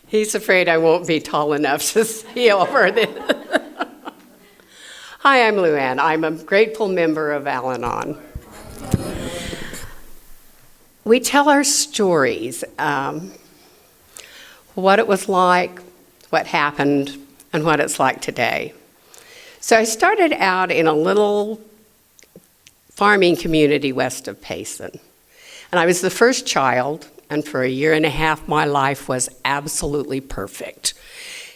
He's afraid I won't be tall enough to see over this. Hi, I'm Luann. I'm a grateful member of Al-Anon. We tell our stories, what it was like, what happened, and what it's like today. So I started out in a little farming community west of Payson. And I was the first child, and for a year and a half, my life was absolutely perfect.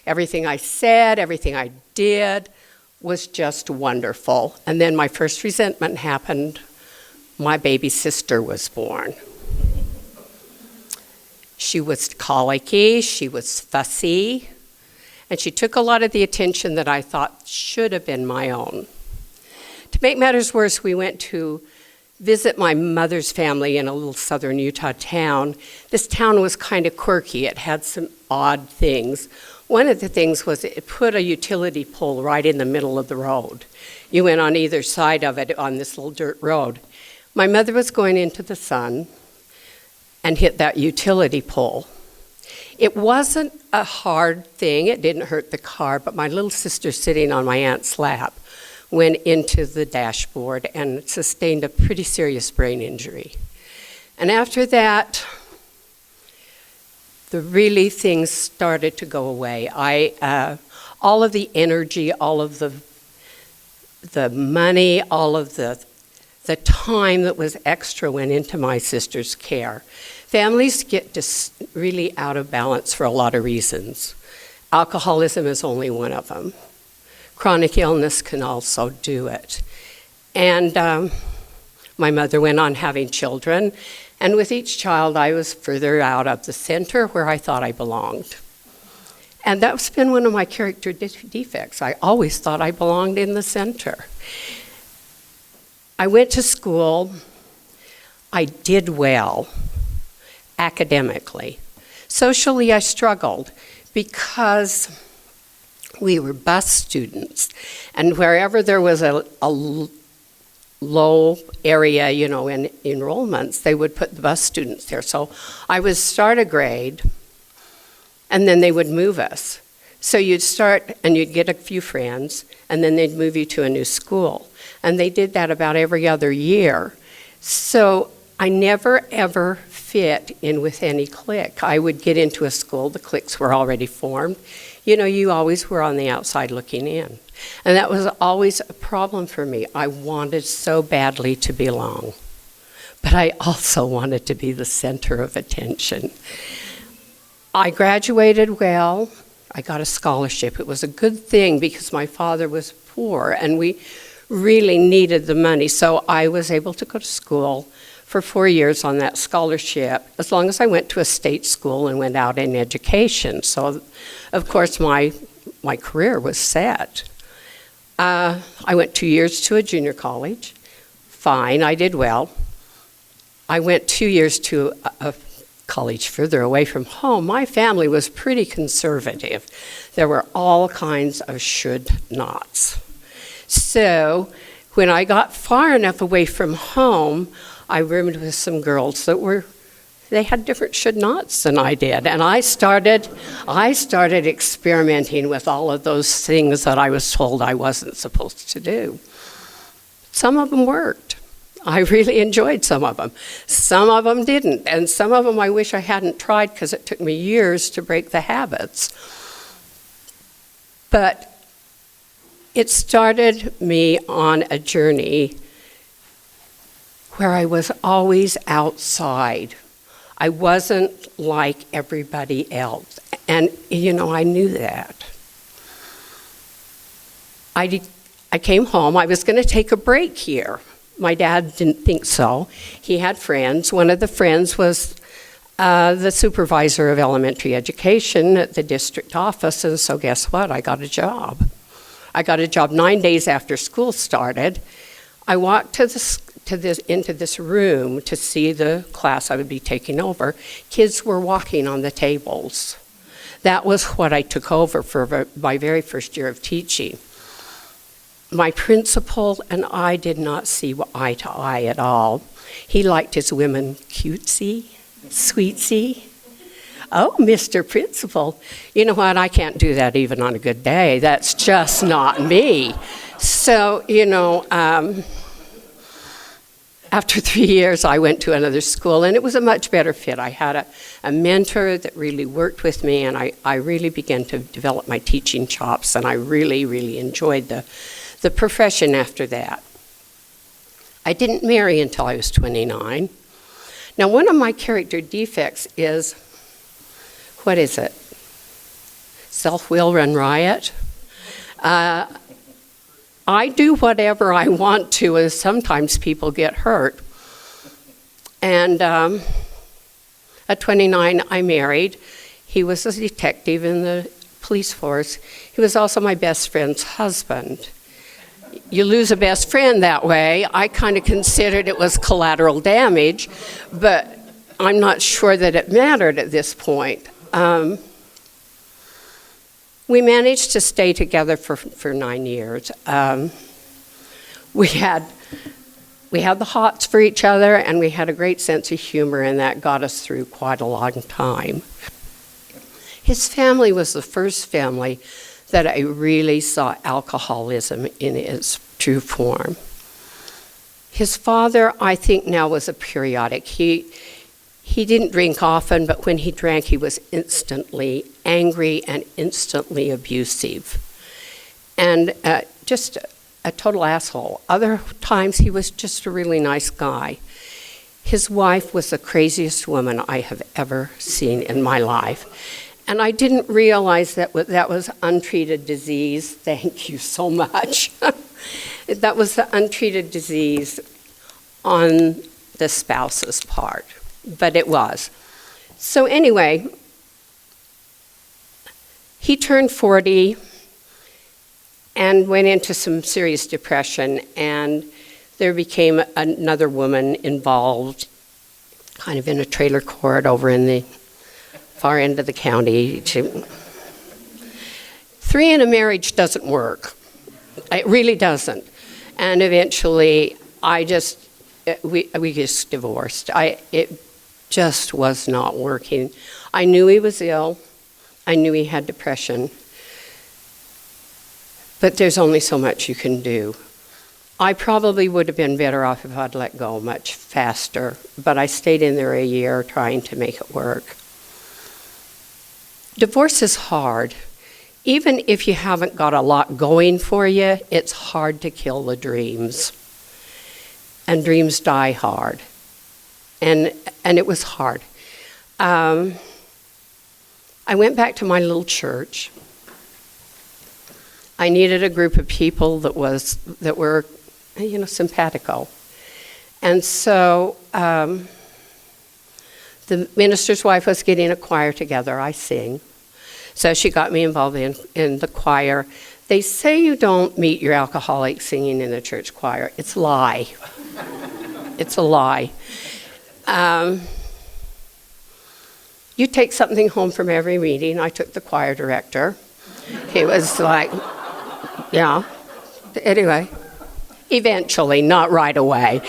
Everything I said, everything I did was just wonderful. And then my first resentment happened. My baby sister was born. She was colicky, she was fussy, and she took a lot of the attention that I thought should have been my own. To make matters worse, we went to visit my mother's family in a little southern Utah town. This town was kind of quirky. It had some odd things. One of the things was it put a utility pole right in the middle of the road. You went on either side of it on this little dirt road. My mother was going into the sun and hit that utility pole. It wasn't a hard thing. It didn't hurt the car, but my little sister sitting on my aunt's lap went into the dashboard and sustained a pretty serious brain injury. And after that, things started to go away. All of the energy, all of the money, all of the time that was extra went into my sister's care. Families get just really out of balance for a lot of reasons. Alcoholism is only one of them. Chronic illness can also do it. And my mother went on having children, and with each child I was further out of the center where I thought I belonged. And that's been one of my character defects. I always thought I belonged in the center. I went to school. I did well academically. Socially, I struggled because we were bus students, and wherever there was a low area, in enrollments, they would put the bus students there. So I would start a grade, and then they would move us. So you'd start, and you'd get a few friends, and then they'd move you to a new school. And they did that about every other year. So I never, ever fit in with any clique. I would get into a school, the cliques were already formed. You always were on the outside looking in. And that was always a problem for me. I wanted so badly to belong. But I also wanted to be the center of attention. I graduated well. I got a scholarship. It was a good thing because my father was poor and we really needed the money. So I was able to go to school for 4 years on that scholarship, as long as I went to a state school and went out in education. So, of course, my career was set. I went 2 years to a junior college. Fine, I did well. I went 2 years to a college further away from home. My family was pretty conservative. There were all kinds of should-nots. So when I got far enough away from home, I roomed with some girls they had different should-nots than I did. And I started experimenting with all of those things that I was told I wasn't supposed to do. Some of them worked. I really enjoyed some of them. Some of them didn't. And some of them I wish I hadn't tried because it took me years to break the habits. But it started me on a journey where I was always outside. I wasn't like everybody else. And, I knew that. I came home. I was going to take a break here. My dad didn't think so. He had friends. One of the friends was the supervisor of elementary education at the district office, and so guess what? I got a job. I got a job 9 days after school started. I walked into this room to see the class I would be taking over. Kids were walking on the tables. That was what I took over for my very first year of teaching. My principal and I did not see eye to eye at all. He liked his women cutesy, sweetsy. Oh, Mr. Principal. You know what? I can't do that even on a good day. That's just not me. So, after 3 years, I went to another school, and it was a much better fit. I had a mentor that really worked with me, and I really began to develop my teaching chops, and I really, really enjoyed the profession after that. I didn't marry until I was 29. Now, one of my character defects is, what is it? Self-will run riot. I do whatever I want to, and sometimes people get hurt. And at 29, I married. He was a detective in the police force. He was also my best friend's husband. You lose a best friend that way. I kind of considered it was collateral damage, but I'm not sure that it mattered at this point. We managed to stay together for 9 years. We had the hots for each other, and we had a great sense of humor, and that got us through quite a long time. His family was the first family that I really saw alcoholism in its true form. His father, I think now, was a periodic. He didn't drink often, but when he drank, he was instantly angry and instantly abusive. And just a total asshole. Other times, he was just a really nice guy. His wife was the craziest woman I have ever seen in my life. And I didn't realize that that was untreated disease. Thank you so much. That was the untreated disease on the spouse's part. But it was. So anyway, he turned 40 and went into some serious depression, and there became another woman involved, kind of in a trailer court over in the far end of the county. 3 in a marriage doesn't work. It really doesn't. And eventually, we just divorced. It just was not working. I knew he was ill. I knew he had depression. But there's only so much you can do. I probably would have been better off if I'd let go much faster, but I stayed in there a year trying to make it work. Divorce is hard. Even if you haven't got a lot going for you, it's hard to kill the dreams. And dreams die hard. And it was hard. I went back to my little church. I needed a group of people that were, simpatico. And so the minister's wife was getting a choir together. I sing. So she got me involved in the choir. They say you don't meet your alcoholic singing in the church choir. It's a lie. It's a lie. You take something home from every meeting. I took the choir director. He was like, yeah. Anyway, eventually, not right away.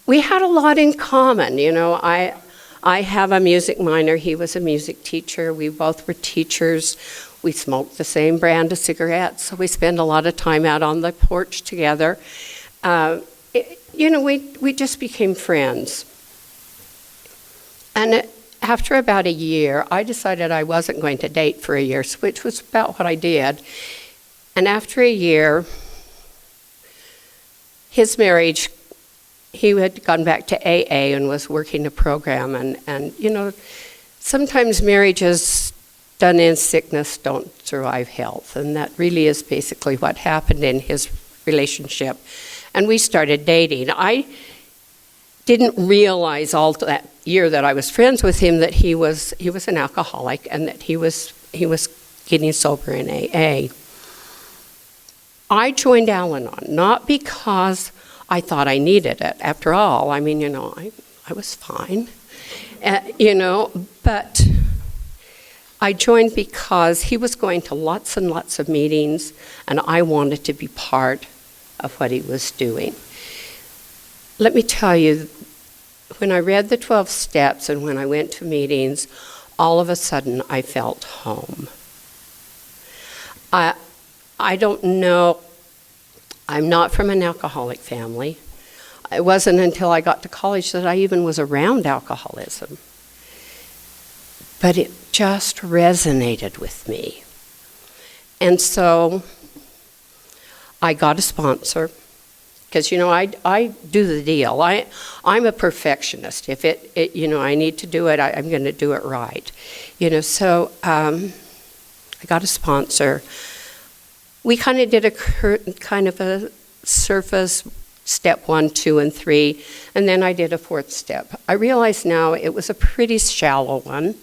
We had a lot in common. I have a music minor. He was a music teacher. We both were teachers. We smoked the same brand of cigarettes, so we spent a lot of time out on the porch together. We just became friends. And after about a year, I decided I wasn't going to date for a year, which was about what I did. And after a year, his marriage, he had gone back to AA and was working a program. And sometimes marriages done in sickness don't survive health. And that really is basically what happened in his relationship. And we started dating. I didn't realize all that year that I was friends with him that he was an alcoholic and that he was getting sober in AA. I joined Al-Anon, not because I thought I needed it. After all, I was fine, but I joined because he was going to lots and lots of meetings, and I wanted to be part of what he was doing. Let me tell you, when I read the 12 steps and when I went to meetings, all of a sudden I felt home. I don't know, I'm not from an alcoholic family. It wasn't until I got to college that I even was around alcoholism. But it just resonated with me. And so I got a sponsor, because, I do the deal. I'm a perfectionist. If I need to do it, I'm going to do it right. So I got a sponsor. We kind of did a surface step 1, 2, and 3, and then I did a 4th step. I realize now it was a pretty shallow one,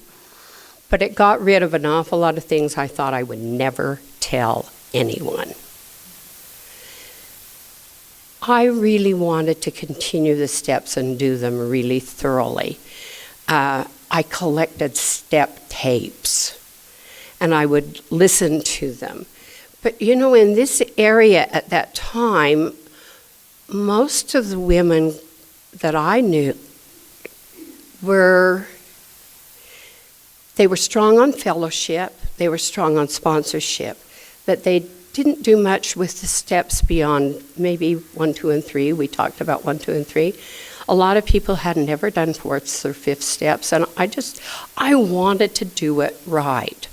but it got rid of an awful lot of things I thought I would never tell anyone. I really wanted to continue the steps and do them really thoroughly. I collected step tapes, and I would listen to them. But in this area at that time, most of the women that I knew they were strong on fellowship, they were strong on sponsorship, but they didn't do much with the steps beyond maybe 1, 2, and 3. We talked about 1, 2, and 3. A lot of people had never done 4th or 5th steps, and I wanted to do it right.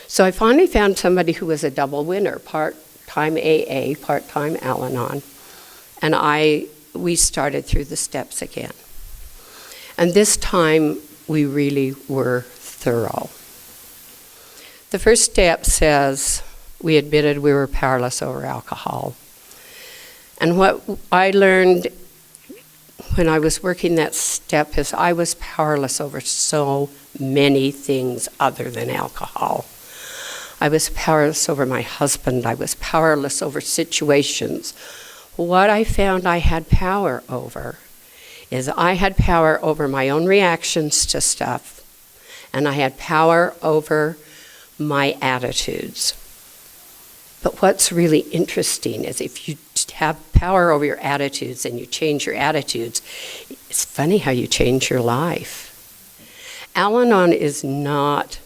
So I finally found somebody who was a double winner, part-time AA, part-time Al-Anon, and we started through the steps again. And this time, we really were thorough. The first step says we admitted we were powerless over alcohol. And what I learned when I was working that step is I was powerless over so many things other than alcohol. I was powerless over my husband. I was powerless over situations. What I found I had power over is I had power over my own reactions to stuff, and I had power over my attitudes. But what's really interesting is if you have power over your attitudes and you change your attitudes, it's funny how you change your life. Al-Anon is not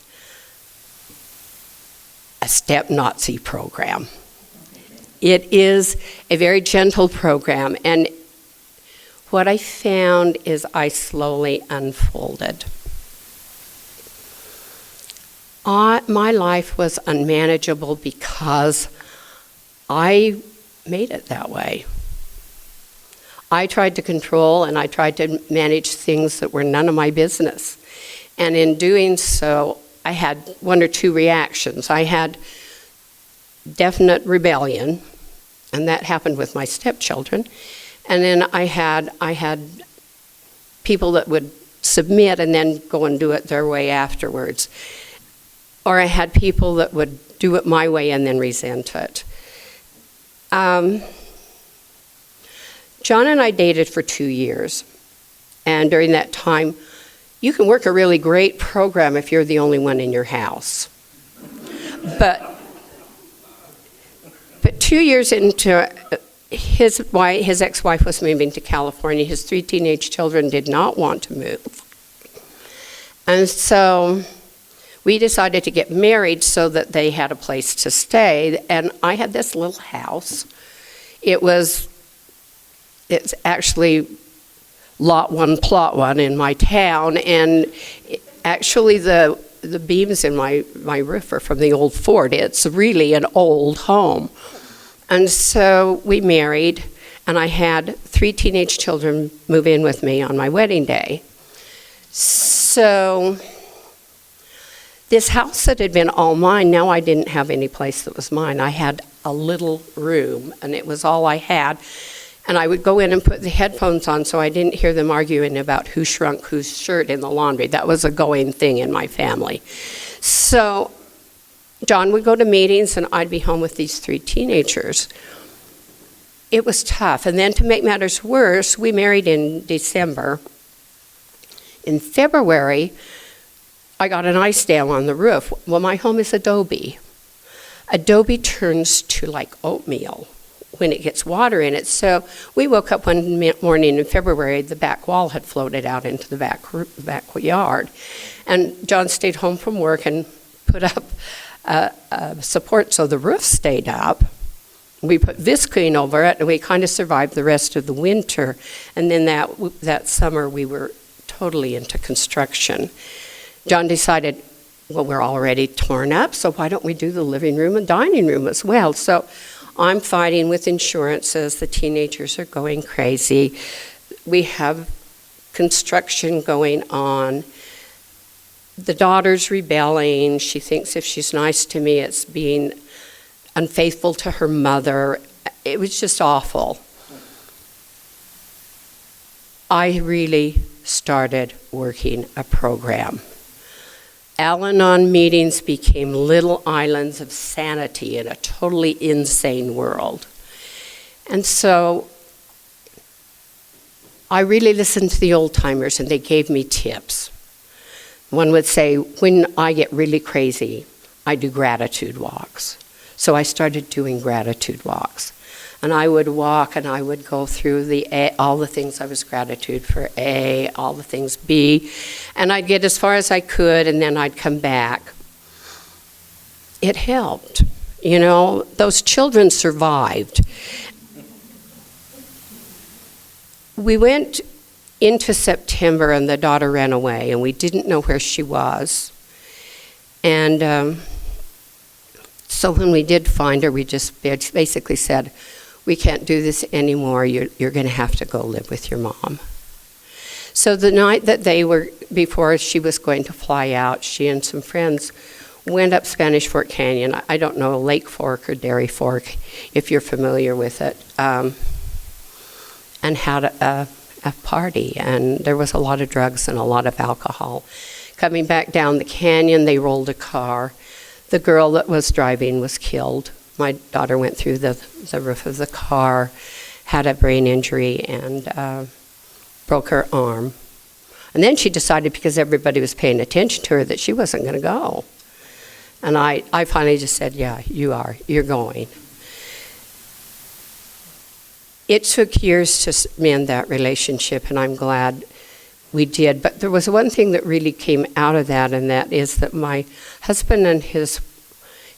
a step Nazi program. It is a very gentle program, and what I found is I slowly unfolded. My life was unmanageable because I made it that way. I tried to control and I tried to manage things that were none of my business. And in doing so, I had 1 or 2 reactions. I had definite rebellion, and that happened with my stepchildren. And then I had people that would submit and then go and do it their way afterwards. Or I had people that would do it my way and then resent it. John and I dated for 2 years. And during that time, you can work a really great program if you're the only one in your house. But 2 years into his ex-wife was moving to California. His 3 teenage children did not want to move. And so we decided to get married so that they had a place to stay. And I had this little house. It's actually lot 1, plot 1 in my town. And actually the beams in my roof are from the old fort. It's really an old home. And so we married, and I had 3 teenage children move in with me on my wedding day. So this house that had been all mine, now I didn't have any place that was mine. I had a little room, and it was all I had. And I would go in and put the headphones on so I didn't hear them arguing about who shrunk whose shirt in the laundry. That was a going thing in my family. So John would go to meetings, and I'd be home with these 3 teenagers. It was tough. And then to make matters worse, we married in December. In February, I got an ice dam on the roof. Well, my home is adobe. Adobe turns to like oatmeal when it gets water in it. So we woke up one morning in February, the back wall had floated out into the backyard. And John stayed home from work and put up support so the roof stayed up. We put visqueen over it, and we kind of survived the rest of the winter. And then that summer, we were totally into construction. John decided, well, we're already torn up, so why don't we do the living room and dining room as well? So I'm fighting with insurances. The teenagers are going crazy. We have construction going on. The daughter's rebelling. She thinks if she's nice to me, it's being unfaithful to her mother. It was just awful. I really started working a program. Al-Anon meetings became little islands of sanity in a totally insane world. And so I really listened to the old-timers, and they gave me tips. One would say, when I get really crazy, I do gratitude walks. So I started doing gratitude walks. And I would walk, and I would go through all the things I was gratitude for, A, all the things, B, and I'd get as far as I could, and then I'd come back. It helped. You know, those children survived. We went into September, and the daughter ran away, and we didn't know where she was. And so when we did find her, we just basically said, we can't do this anymore. You're going to have to go live with your mom. So the night that before she was going to fly out, she and some friends went up Spanish Fork Canyon. I don't know, Lake Fork or Dairy Fork, if you're familiar with it, and had a party. And there was a lot of drugs and a lot of alcohol. Coming back down the canyon, they rolled a car. The girl that was driving was killed. My daughter went through the roof of the car, had a brain injury, and broke her arm. And then she decided, because everybody was paying attention to her, that she wasn't going to go. And I finally just said, yeah, you're going. It took years to mend that relationship, and I'm glad we did. But there was one thing that really came out of that, and that is that my husband and his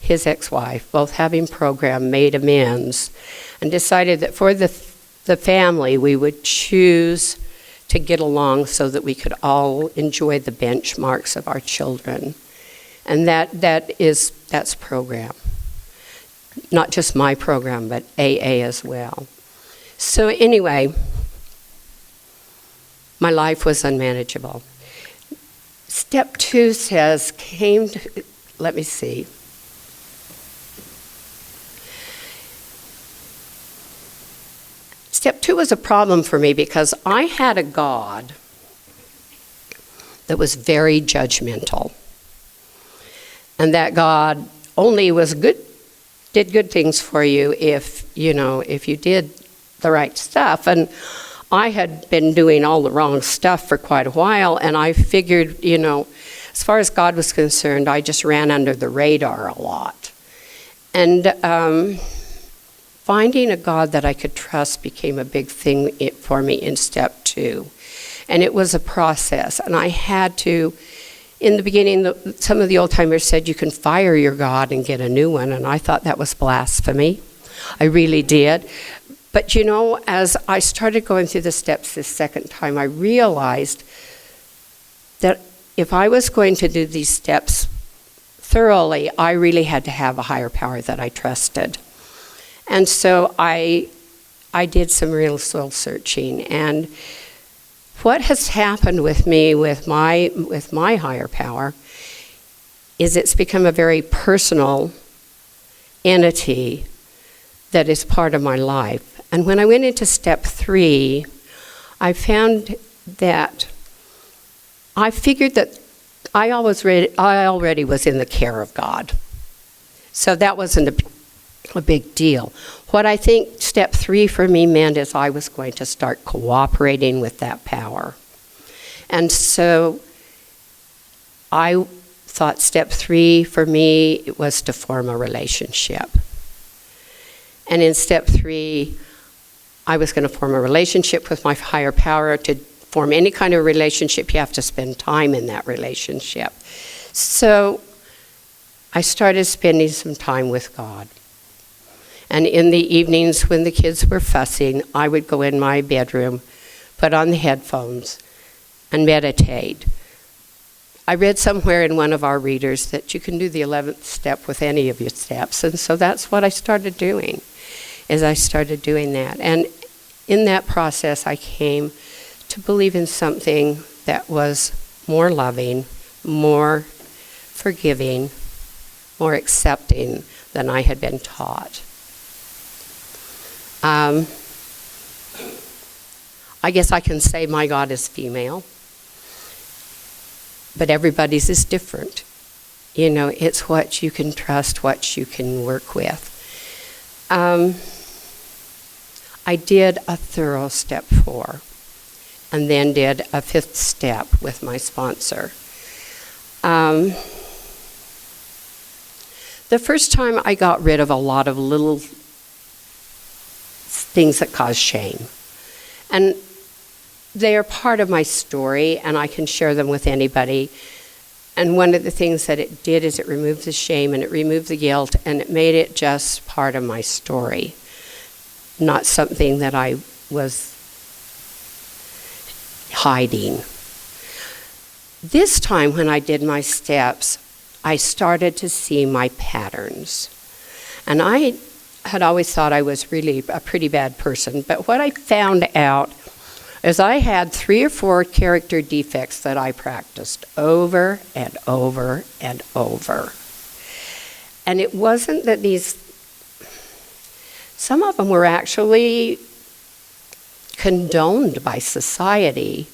ex-wife, both having program, made amends and decided that for the family, we would choose to get along so that we could all enjoy the benchmarks of our children. And that's program. Not just my program, but AA as well. So anyway, my life was unmanageable. Step 2 says, let me see. Step 2 was a problem for me because I had a God that was very judgmental. And that God only did good things for you if you did the right stuff. And I had been doing all the wrong stuff for quite a while, and I figured, as far as God was concerned, I just ran under the radar a lot. And finding a God that I could trust became a big thing for me in step 2. And it was a process. And I had to, in the beginning, some of the old-timers said you can fire your God and get a new one. And I thought that was blasphemy. I really did. But as I started going through the steps this second time, I realized that if I was going to do these steps thoroughly, I really had to have a higher power that I trusted. And so I did some real soul searching. And what has happened with me with my higher power is it's become a very personal entity that is part of my life. And when I went into step 3, I found that I figured that I already was in the care of God. So that wasn't a big deal. What I think step 3 for me meant is I was going to start cooperating with that power. And so I thought step 3 for me was to form a relationship. And in step 3, I was going to form a relationship with my higher power. To form any kind of relationship, you have to spend time in that relationship. So I started spending some time with God. And in the evenings when the kids were fussing, I would go in my bedroom, put on the headphones, and meditate. I read somewhere in one of our readers that you can do the 11th step with any of your steps. And so that's what I started doing, is I started doing that. And in that process, I came to believe in something that was more loving, more forgiving, more accepting than I had been taught. I guess I can say my God is female, but everybody's is different. You know, it's what you can trust, what you can work with. I did a thorough step 4, and then did a 5th step with my sponsor. The first time I got rid of a lot of little things that cause shame. And they are part of my story, and I can share them with anybody. And one of the things that it did is it removed the shame and it removed the guilt, and it made it just part of my story, not something that I was hiding. This time when I did my steps, I started to see my patterns. And I had always thought I was really a pretty bad person, but what I found out is I had 3 or 4 character defects that I practiced over and over and over. And it wasn't that some of them were actually condoned by society.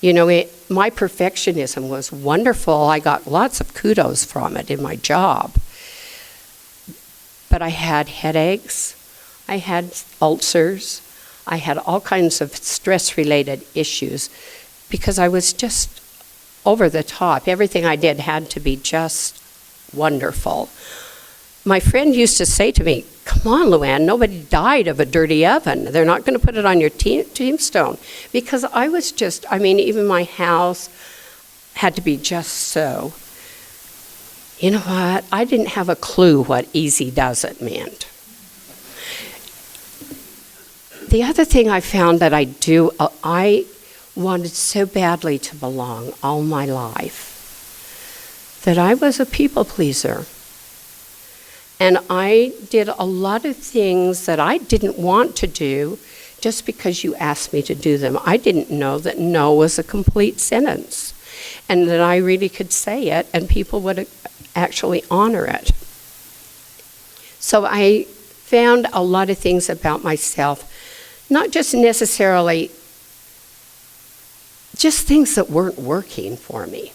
You know, my perfectionism was wonderful. I got lots of kudos from it in my job. But I had headaches, I had ulcers, I had all kinds of stress-related issues because I was just over the top. Everything I did had to be just wonderful. My friend used to say to me, "Come on, Luann, nobody died of a dirty oven. They're not going to put it on your tombstone." Because I was just, even my house had to be just so. You know what? I didn't have a clue what easy does it meant. The other thing I found that I wanted so badly to belong all my life that I was a people pleaser. And I did a lot of things that I didn't want to do just because you asked me to do them. I didn't know that no was a complete sentence and that I really could say it and people would actually honor it. So I found a lot of things about myself, not just necessarily just things that weren't working for me,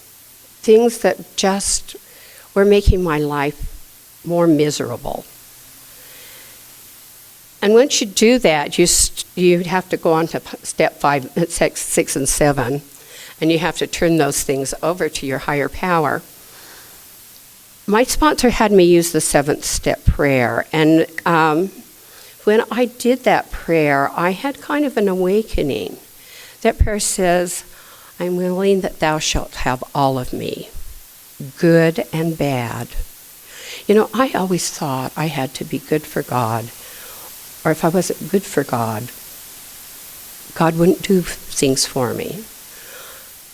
things that just were making my life more miserable. And once you do that, you have to go on to step 5, 6, and 7, and you have to turn those things over to your higher power. My sponsor had me use the 7th step prayer, and when I did that prayer, I had kind of an awakening. That prayer says, "I'm willing that thou shalt have all of me, good and bad." You know, I always thought I had to be good for God, or if I wasn't good for God, God wouldn't do things for me.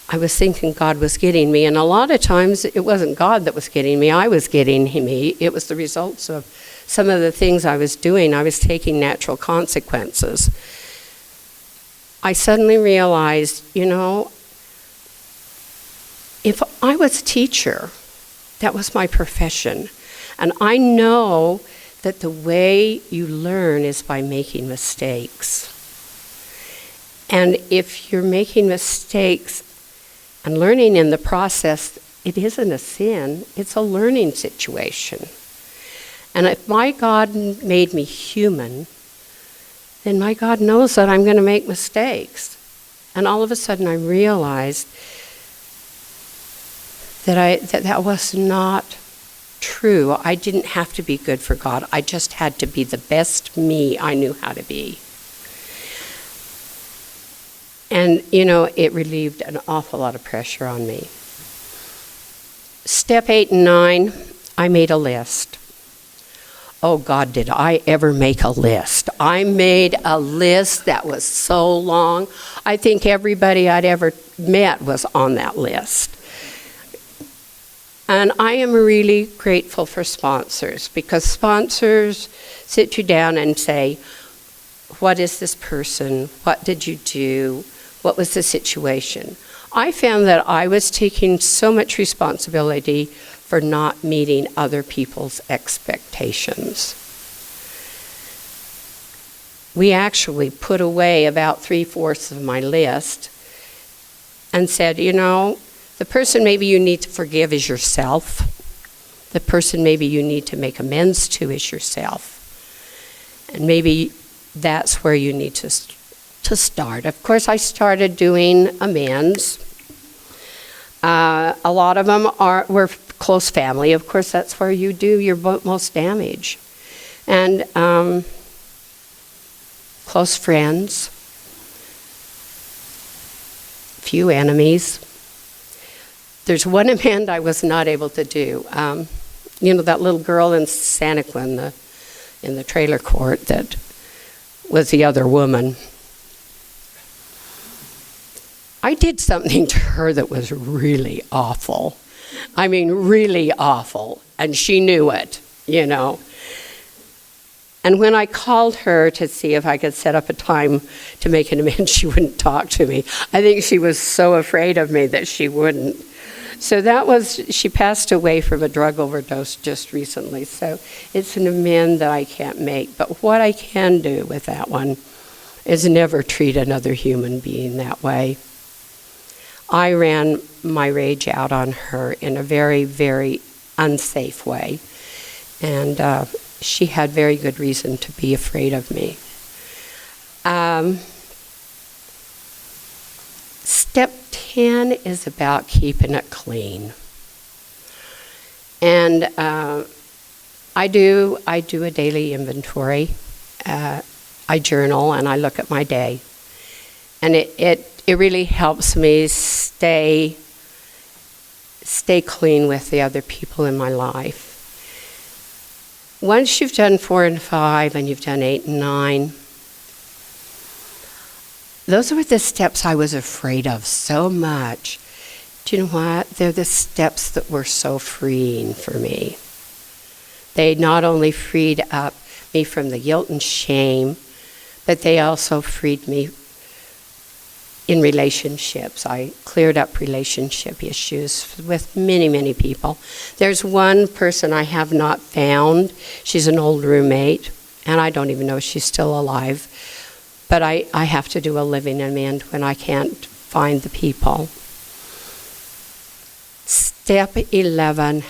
I was thinking God was getting me, and a lot of times it wasn't God that was getting me, I was getting me. It was the results of some of the things I was doing. I was taking natural consequences. I suddenly realized, if I was a teacher, that was my profession. And I know that the way you learn is by making mistakes. And if you're making mistakes and learning in the process, it isn't a sin, it's a learning situation. And if my God made me human, then my God knows that I'm going to make mistakes. And all of a sudden I realized that was not true. I didn't have to be good for God. I just had to be the best me I knew how to be. And, you know, it relieved an awful lot of pressure on me. Step 8 and 9, I made a list. Oh, God, did I ever make a list? I made a list that was so long. I think everybody I'd ever met was on that list. And I am really grateful for sponsors, because sponsors sit you down and say, what is this person? What did you do? What was the situation? I found that I was taking so much responsibility for not meeting other people's expectations. We actually put away about 3/4 of my list and said, you know, the person maybe you need to forgive is yourself. The person maybe you need to make amends to is yourself. And maybe that's where you need to start. Of course, I started doing amends. A lot of them were close family. Of course, that's where you do your most damage. And close friends, few enemies. There's one amend I was not able to do. You know, that little girl in Santaquin, in the trailer court that was the other woman. I did something to her that was really awful. I mean, really awful. And she knew it, you know. And when I called her to see if I could set up a time to make an amends, she wouldn't talk to me. I think she was so afraid of me that she wouldn't. So she passed away from a drug overdose just recently. So it's an amend that I can't make. But what I can do with that one is never treat another human being that way. I ran my rage out on her in a very, very unsafe way. And she had very good reason to be afraid of me. Step 10 is about keeping it clean. And I do a daily inventory. I journal and I look at my day. And it really helps me stay clean with the other people in my life. Once you've done 4 and 5 and you've done 8 and 9, those were the steps I was afraid of so much. Do you know what? They're the steps that were so freeing for me. They not only freed up me from the guilt and shame, but they also freed me in relationships. I cleared up relationship issues with many, many people. There's one person I have not found. She's an old roommate, and I don't even know if she's still alive. But I have to do a living amend when I can't find the people. Step 11,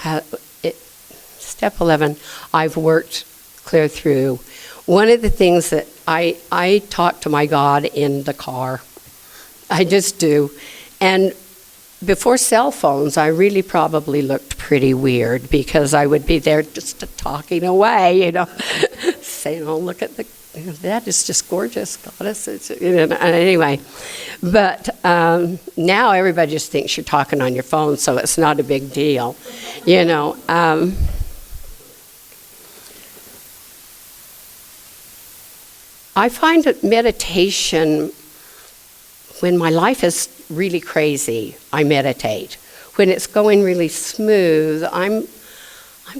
I've worked clear through. One of the things that I talk to my God in the car. I just do. And before cell phones, I really probably looked pretty weird because I would be there just talking away, you know, saying, oh, look at that is just gorgeous, goddess. Anyway, but now everybody just thinks you're talking on your phone, so it's not a big deal, you know. I find that meditation, when my life is really crazy, I meditate. When it's going really smooth, I'm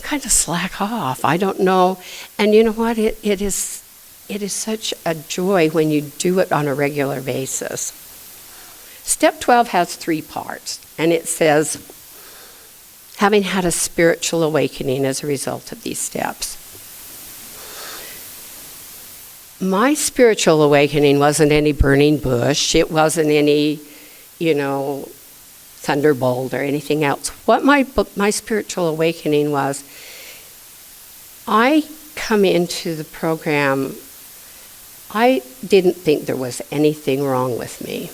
kind of slack off. I don't know. And you know what? It is such a joy when you do it on a regular basis. Step 12 has 3 parts, and it says, having had a spiritual awakening as a result of these steps. My spiritual awakening wasn't any burning bush. It wasn't any, you know, thunderbolt or anything else. What my spiritual awakening was, I come into the program, I didn't think there was anything wrong with me.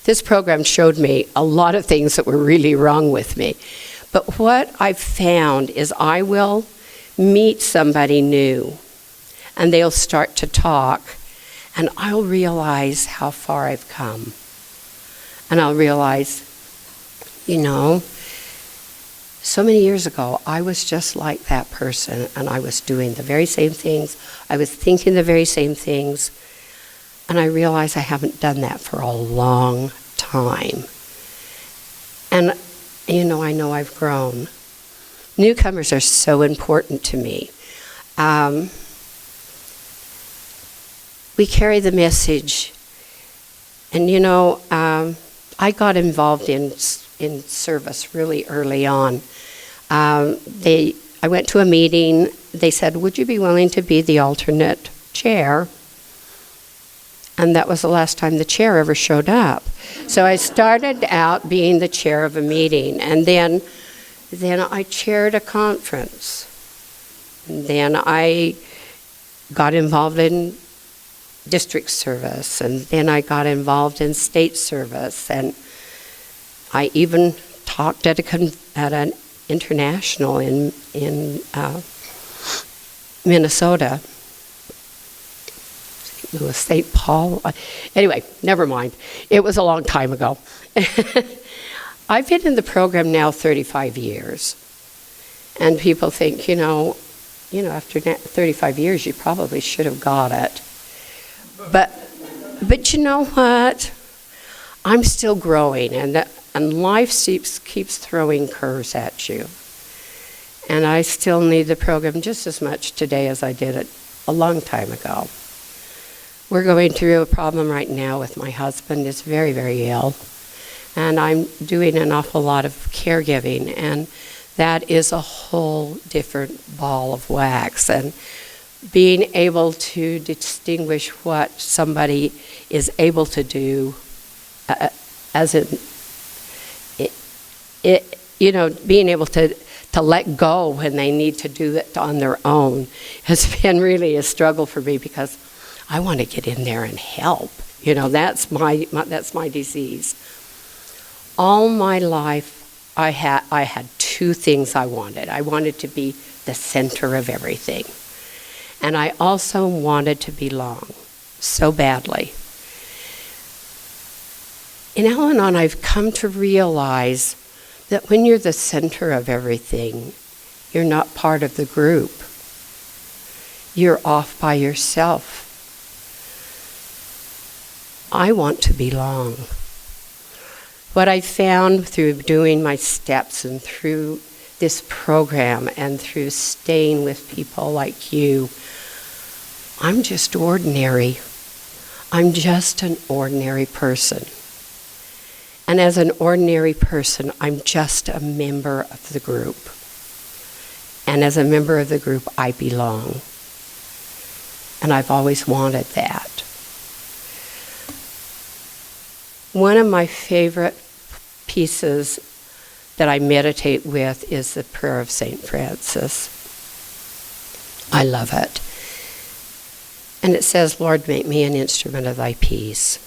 This program showed me a lot of things that were really wrong with me. But what I've found is I will meet somebody new and they'll start to talk, and I'll realize how far I've come. And I'll realize, so many years ago, I was just like that person, and I was doing the very same things. I was thinking the very same things, and I realize I haven't done that for a long time. And, I know I've grown. Newcomers are so important to me. We carry the message, and I got involved in service really early on. I went to a meeting. They said, "Would you be willing to be the alternate chair?" And that was the last time the chair ever showed up. So I started out being the chair of a meeting, and then I chaired a conference. And then I got involved in district service, and then I got involved in state service, and I even talked at an international in Minnesota. It was St. Paul. Anyway, never mind. It was a long time ago. I've been in the program now 35 years, and people think, after 35 years, you probably should have got it. But you know what? I'm still growing, and life keeps throwing curves at you. And I still need the program just as much today as I did it a long time ago. We're going through a problem right now with my husband. He's very, very ill. And I'm doing an awful lot of caregiving, and that is a whole different ball of wax. And being able to distinguish what somebody is able to do, being able to let go when they need to do it on their own has been really a struggle for me, because I want to get in there and help. That's my disease. All my life, I had two things I wanted. I wanted to be the center of everything. And I also wanted to belong so badly. In Al-Anon, I've come to realize that when you're the center of everything, you're not part of the group. You're off by yourself. I want to belong. What I found through doing my steps and through this program and through staying with people like you, I'm just ordinary. I'm just an ordinary person. And as an ordinary person, I'm just a member of the group. And as a member of the group, I belong. And I've always wanted that. One of my favorite pieces that I meditate with is the prayer of St. Francis. I love it. And it says, "Lord, make me an instrument of thy peace."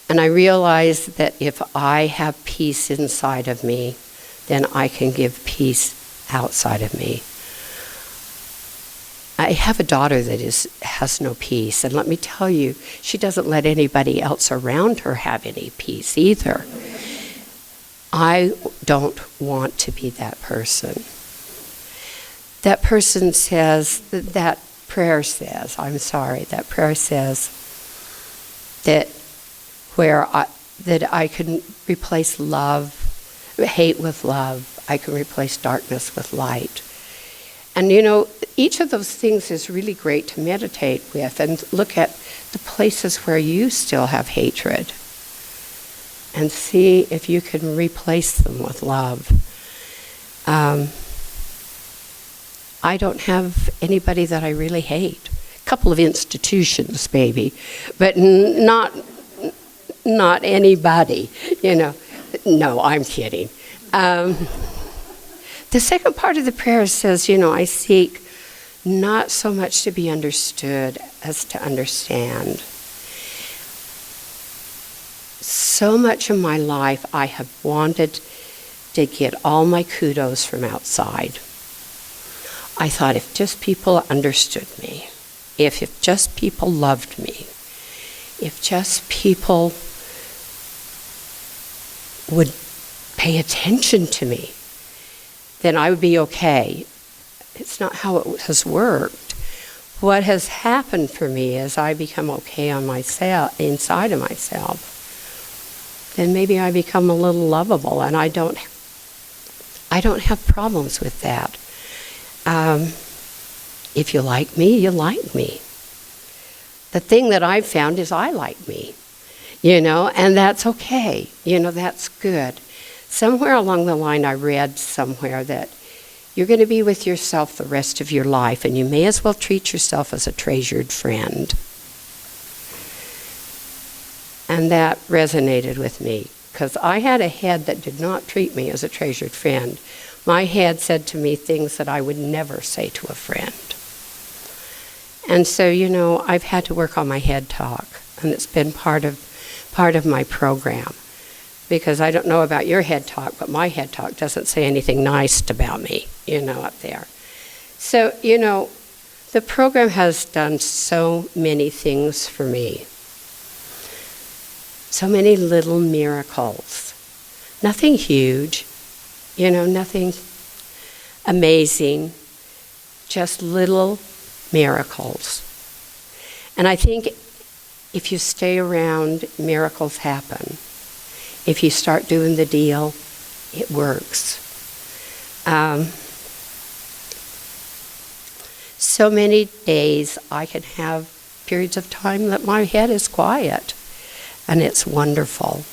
And I realize that if I have peace inside of me, then I can give peace outside of me. I have a daughter that has no peace, and let me tell you, she doesn't let anybody else around her have any peace either. I don't want to be that person. That person says, that prayer says that I can replace hate with love. I can replace darkness with light. And each of those things is really great to meditate with and look at the places where you still have hatred and see if you can replace them with love. I don't have anybody that I really hate. A couple of institutions, maybe, but not anybody, No, I'm kidding. The second part of the prayer says, I seek not so much to be understood as to understand. So much of my life I have wanted to get all my kudos from outside. I thought, if just people understood me, if just people loved me, if just people would pay attention to me, then I would be okay. It's not how it has worked. What has happened for me is I become okay on myself, inside of myself. Then maybe I become a little lovable, and I don't have problems with that. If you like me, you like me. The thing that I've found is I like me, and that's okay. That's good. Somewhere along the line I read somewhere that you're going to be with yourself the rest of your life, and you may as well treat yourself as a treasured friend. And that resonated with me, because I had a head that did not treat me as a treasured friend. My head said to me things that I would never say to a friend. And so, I've had to work on my head talk, and it's been part of my program. Because I don't know about your head talk, but my head talk doesn't say anything nice about me, up there. So, the program has done so many things for me. So many little miracles. Nothing huge, nothing amazing, just little miracles. And I think if you stay around, miracles happen. If you start doing the deal, it works. So many days I can have periods of time that my head is quiet, and it's wonderful.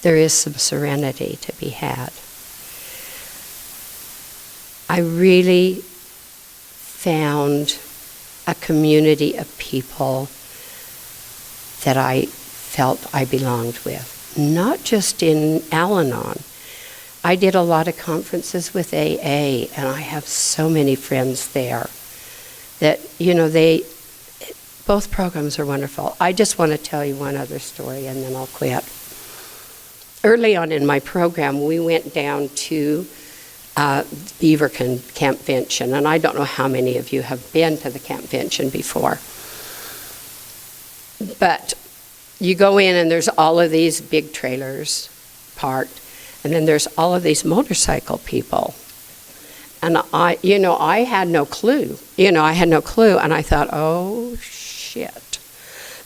There is some serenity to be had. I really found a community of people that I felt I belonged with. Not just in Al-Anon. I did a lot of conferences with AA, and I have so many friends there that, both programs are wonderful. I just want to tell you one other story, and then I'll quit. Early on in my program, we went down to Beaver Campvention, and I don't know how many of you have been to the Campvention before. But you go in and there's all of these big trailers parked, and then there's all of these motorcycle people. And I had no clue. I had no clue, and I thought, oh, shit.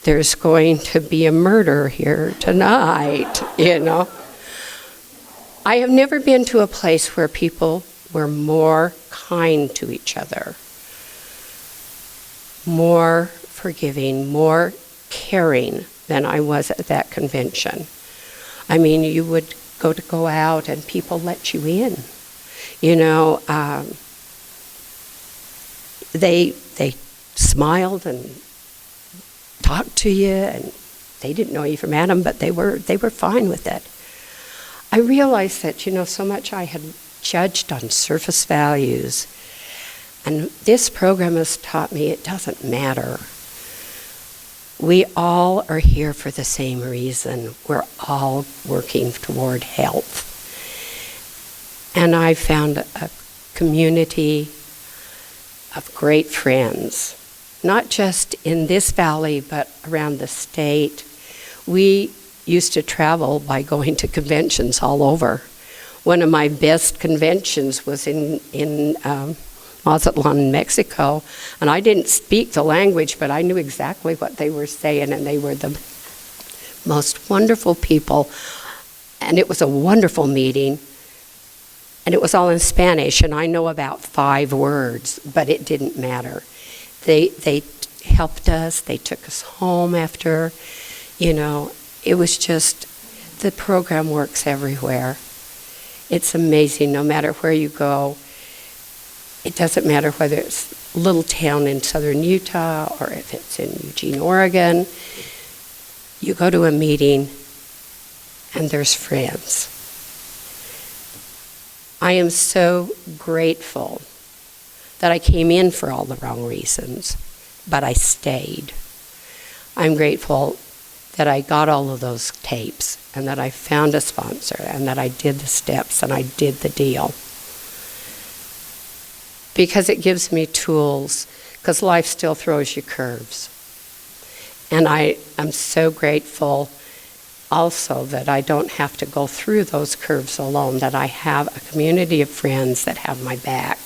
There's going to be a murder here tonight, I have never been to a place where people were more kind to each other, more forgiving, more caring than I was at that convention. I mean, you would go out and people let you in. They smiled and talked to you, and they didn't know you from Adam, but they were fine with it. I realized that, so much I had judged on surface values, and this program has taught me it doesn't matter. We all are here for the same reason. We're all working toward health. And I found a community of great friends, not just in this valley, but around the state. We used to travel by going to conventions all over. One of my best conventions was in Mazatlan, Mexico, and I didn't speak the language, but I knew exactly what they were saying, and they were the most wonderful people, and it was a wonderful meeting, and it was all in Spanish, and I know about 5 words, but it didn't matter. They helped us, they took us home after, it was just, the program works everywhere. It's amazing, no matter where you go. It doesn't matter whether it's a little town in southern Utah or if it's in Eugene, Oregon. You go to a meeting and there's friends. I am so grateful that I came in for all the wrong reasons, but I stayed. I'm grateful that I got all of those tapes and that I found a sponsor and that I did the steps and I did the deal. because it gives me tools, because life still throws you curves. And I am so grateful also that I don't have to go through those curves alone, that I have a community of friends that have my back.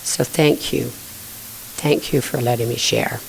So thank you. Thank you for letting me share.